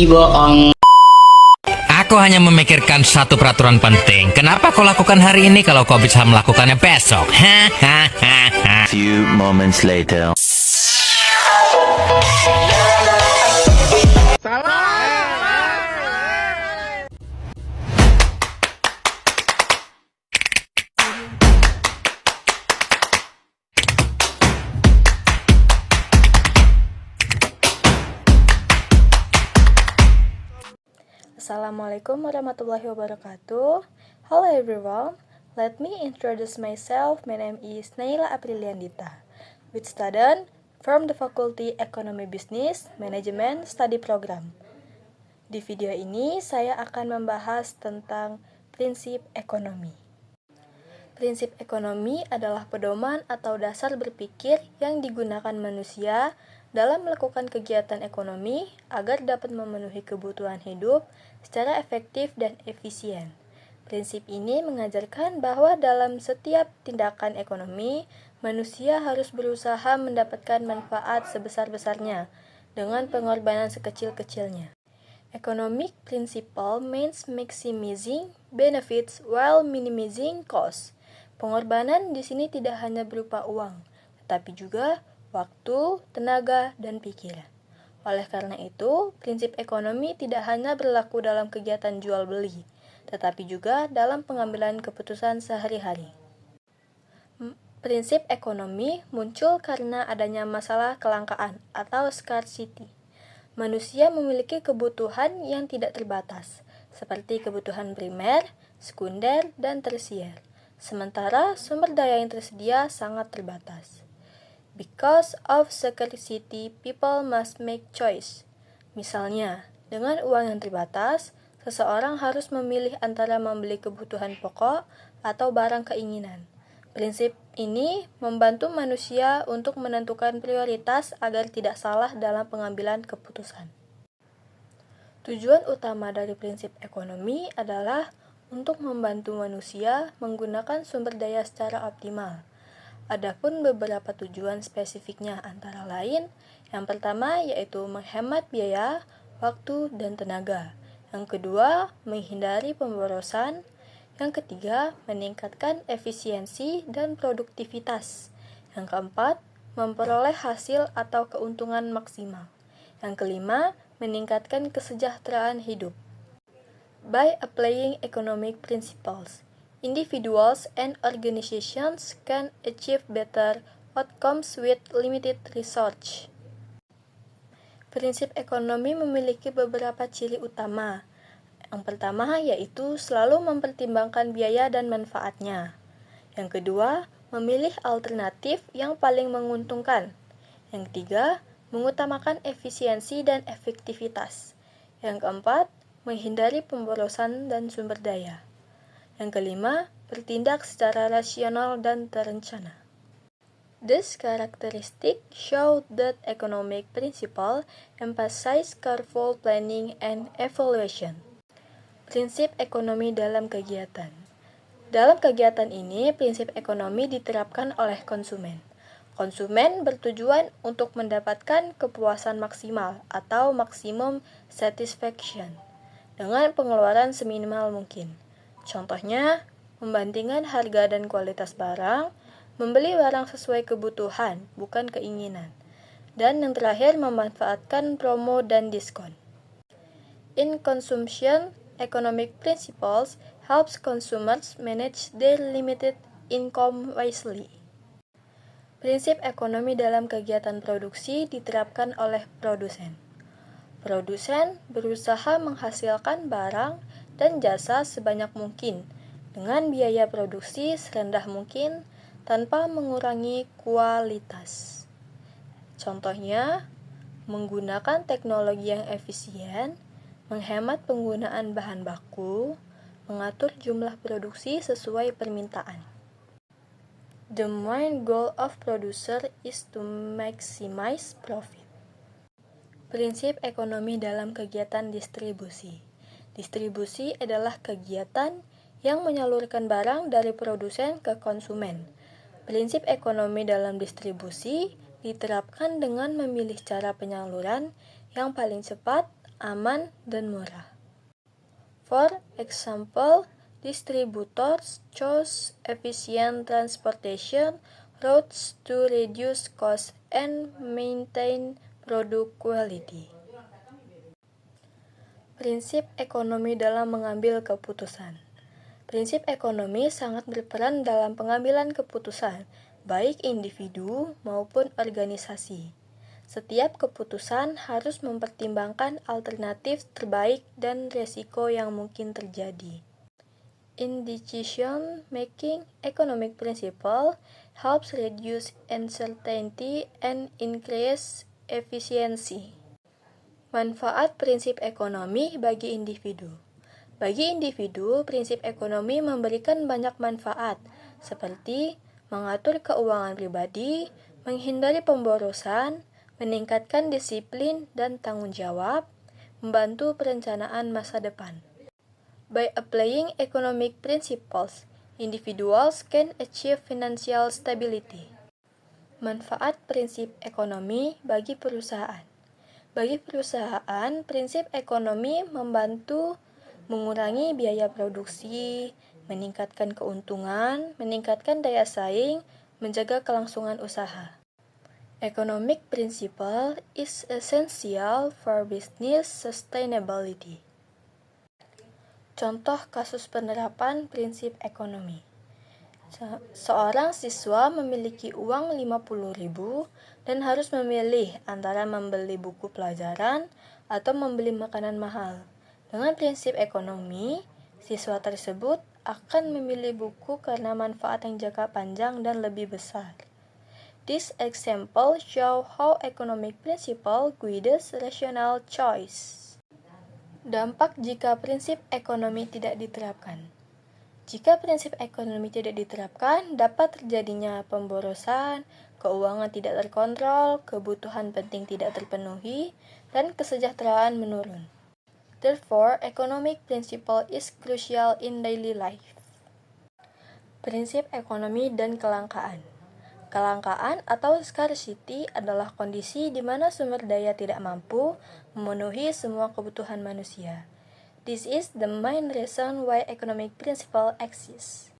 bohong. Aku hanya memikirkan satu peraturan penting. Kenapa kau lakukan hari ini kalau kau bisa melakukannya besok? Few moments later. Assalamualaikum warahmatullahi wabarakatuh. Hello everyone, let me introduce myself. My name is Naila Apriliandita, with student from the Faculty Economy Business Management Study Program. Di video ini saya akan membahas tentang prinsip ekonomi. Prinsip ekonomi adalah pedoman atau dasar berpikir yang digunakan manusia dalam melakukan kegiatan ekonomi agar dapat memenuhi kebutuhan hidup secara efektif dan efisien. Prinsip ini mengajarkan bahwa dalam setiap tindakan ekonomi, manusia harus berusaha mendapatkan manfaat sebesar-besarnya dengan pengorbanan sekecil-kecilnya. Economic principle means maximizing benefits while minimizing costs. Pengorbanan di sini tidak hanya berupa uang, tetapi juga waktu, tenaga, dan pikiran. Oleh karena itu, prinsip ekonomi tidak hanya berlaku dalam kegiatan jual-beli, tetapi juga dalam pengambilan keputusan sehari-hari. Prinsip ekonomi muncul karena adanya masalah kelangkaan atau scarcity. Manusia memiliki kebutuhan yang tidak terbatas, seperti kebutuhan primer, sekunder, dan tersier. Sementara sumber daya yang tersedia sangat terbatas. Because of scarcity, people must make choice. Misalnya, dengan uang yang terbatas, seseorang harus memilih antara membeli kebutuhan pokok atau barang keinginan. Prinsip ini membantu manusia untuk menentukan prioritas agar tidak salah dalam pengambilan keputusan. Tujuan utama dari prinsip ekonomi adalah untuk membantu manusia menggunakan sumber daya secara optimal. Adapun beberapa tujuan spesifiknya antara lain, yang pertama yaitu menghemat biaya, waktu, dan tenaga. Yang kedua, menghindari pemborosan. Yang ketiga, meningkatkan efisiensi dan produktivitas. Yang keempat, memperoleh hasil atau keuntungan maksimal. Yang kelima, meningkatkan kesejahteraan hidup. By applying economic principles, individuals and organizations can achieve better outcomes with limited resource. Prinsip ekonomi memiliki beberapa ciri utama. Yang pertama yaitu selalu mempertimbangkan biaya dan manfaatnya. Yang kedua, memilih alternatif yang paling menguntungkan. Yang ketiga, mengutamakan efisiensi dan efektivitas. Yang keempat, menghindari pemborosan dan sumber daya. Yang kelima, bertindak secara rasional dan terencana. These characteristics show that economic principle emphasize careful planning and evaluation. Prinsip ekonomi dalam kegiatan. Dalam kegiatan ini, prinsip ekonomi diterapkan oleh konsumen. Konsumen bertujuan untuk mendapatkan kepuasan maksimal atau maximum satisfaction dengan pengeluaran seminimal mungkin. Contohnya, membandingkan harga dan kualitas barang, membeli barang sesuai kebutuhan, bukan keinginan. Dan yang terakhir, memanfaatkan promo dan diskon. In consumption, economic principles helps consumers manage their limited income wisely. Prinsip ekonomi dalam kegiatan produksi diterapkan oleh produsen. Produsen berusaha menghasilkan barang dan jasa sebanyak mungkin dengan biaya produksi serendah mungkin tanpa mengurangi kualitas. Contohnya, menggunakan teknologi yang efisien, menghemat penggunaan bahan baku, mengatur jumlah produksi sesuai permintaan. The main goal of producer is to maximize profit. Prinsip ekonomi dalam kegiatan distribusi. Distribusi adalah kegiatan yang menyalurkan barang dari produsen ke konsumen. Prinsip ekonomi dalam distribusi diterapkan dengan memilih cara penyaluran yang paling cepat, aman, dan murah. For example, distributors choose efficient transportation routes to reduce cost and maintain product quality. Prinsip ekonomi dalam mengambil keputusan. Prinsip ekonomi sangat berperan dalam pengambilan keputusan, baik individu maupun organisasi. Setiap keputusan harus mempertimbangkan alternatif terbaik dan resiko yang mungkin terjadi. In decision making, economic principle helps reduce uncertainty and increase efficiency. Manfaat prinsip ekonomi bagi individu. Bagi individu, prinsip ekonomi memberikan banyak manfaat, seperti mengatur keuangan pribadi, menghindari pemborosan, meningkatkan disiplin dan tanggung jawab, membantu perencanaan masa depan. By applying economic principles, individuals can achieve financial stability. Manfaat prinsip ekonomi bagi perusahaan. Bagi perusahaan, prinsip ekonomi membantu mengurangi biaya produksi, meningkatkan keuntungan, meningkatkan daya saing, menjaga kelangsungan usaha. Economic principle is essential for business sustainability. Contoh kasus penerapan prinsip ekonomi. Seorang siswa memiliki uang 50.000 dan harus memilih antara membeli buku pelajaran atau membeli makanan mahal. Dengan prinsip ekonomi, siswa tersebut akan memilih buku karena manfaat yang jangka panjang dan lebih besar. This example show how economic principle guides rational choice. Dampak jika prinsip ekonomi tidak diterapkan. Jika prinsip ekonomi tidak diterapkan, dapat terjadinya pemborosan, keuangan tidak terkontrol, kebutuhan penting tidak terpenuhi, dan kesejahteraan menurun. Therefore, economic principle is crucial in daily life. Prinsip ekonomi dan kelangkaan. Kelangkaan atau scarcity adalah kondisi di mana sumber daya tidak mampu memenuhi semua kebutuhan manusia. This is the main reason why economic principle exists.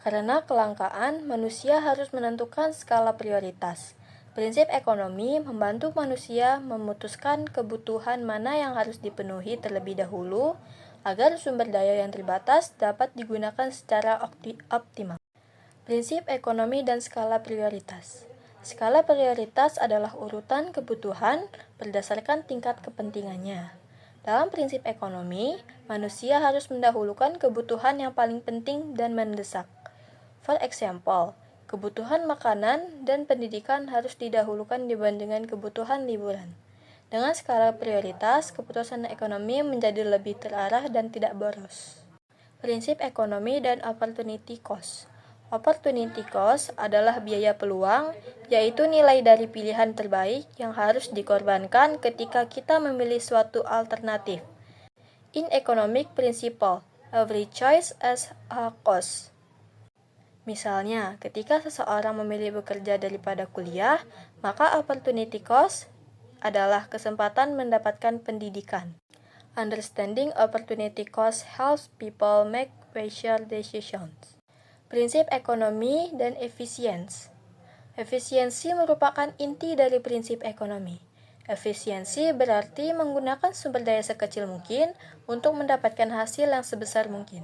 Karena kelangkaan, manusia harus menentukan skala prioritas. Prinsip ekonomi membantu manusia memutuskan kebutuhan mana yang harus dipenuhi terlebih dahulu agar sumber daya yang terbatas dapat digunakan secara optimal. Prinsip ekonomi dan skala prioritas. Skala prioritas adalah urutan kebutuhan berdasarkan tingkat kepentingannya. Dalam prinsip ekonomi, manusia harus mendahulukan kebutuhan yang paling penting dan mendesak. For example, kebutuhan makanan dan pendidikan harus didahulukan dibandingkan kebutuhan liburan. Dengan skala prioritas, keputusan ekonomi menjadi lebih terarah dan tidak boros. Prinsip ekonomi dan opportunity cost. Opportunity cost adalah biaya peluang, yaitu nilai dari pilihan terbaik yang harus dikorbankan ketika kita memilih suatu alternatif. In economic principle, every choice has a cost. Misalnya, ketika seseorang memilih bekerja daripada kuliah, maka opportunity cost adalah kesempatan mendapatkan pendidikan. Understanding opportunity cost helps people make wiser decisions. Prinsip ekonomi dan efisiensi. Efisiensi merupakan inti dari prinsip ekonomi. Efisiensi berarti menggunakan sumber daya sekecil mungkin untuk mendapatkan hasil yang sebesar mungkin.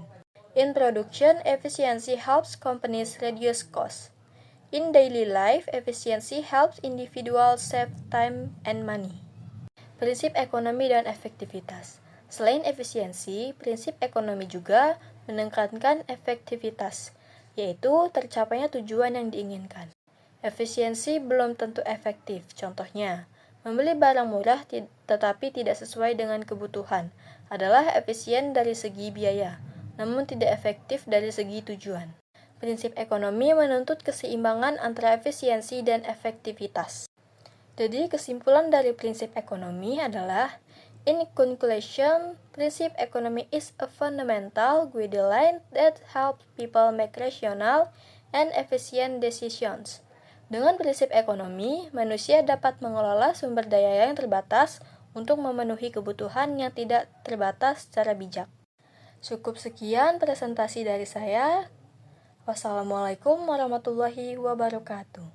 In production, efficiency helps companies reduce costs. In daily life, efficiency helps individuals save time and money. Prinsip ekonomi dan efektivitas. Selain efisiensi, prinsip ekonomi juga menekankan efektivitas, yaitu tercapainya tujuan yang diinginkan. Efisiensi belum tentu efektif. Contohnya, membeli barang murah tetapi tidak sesuai dengan kebutuhan adalah efisien dari segi biaya, namun tidak efektif dari segi tujuan. Prinsip ekonomi menuntut keseimbangan antara efisiensi dan efektivitas. Jadi, kesimpulan dari prinsip ekonomi adalah, in conclusion, prinsip ekonomi is a fundamental guideline that helps people make rational and efficient decisions. Dengan prinsip ekonomi, manusia dapat mengelola sumber daya yang terbatas untuk memenuhi kebutuhan yang tidak terbatas secara bijak. Cukup sekian presentasi dari saya. Wassalamualaikum warahmatullahi wabarakatuh.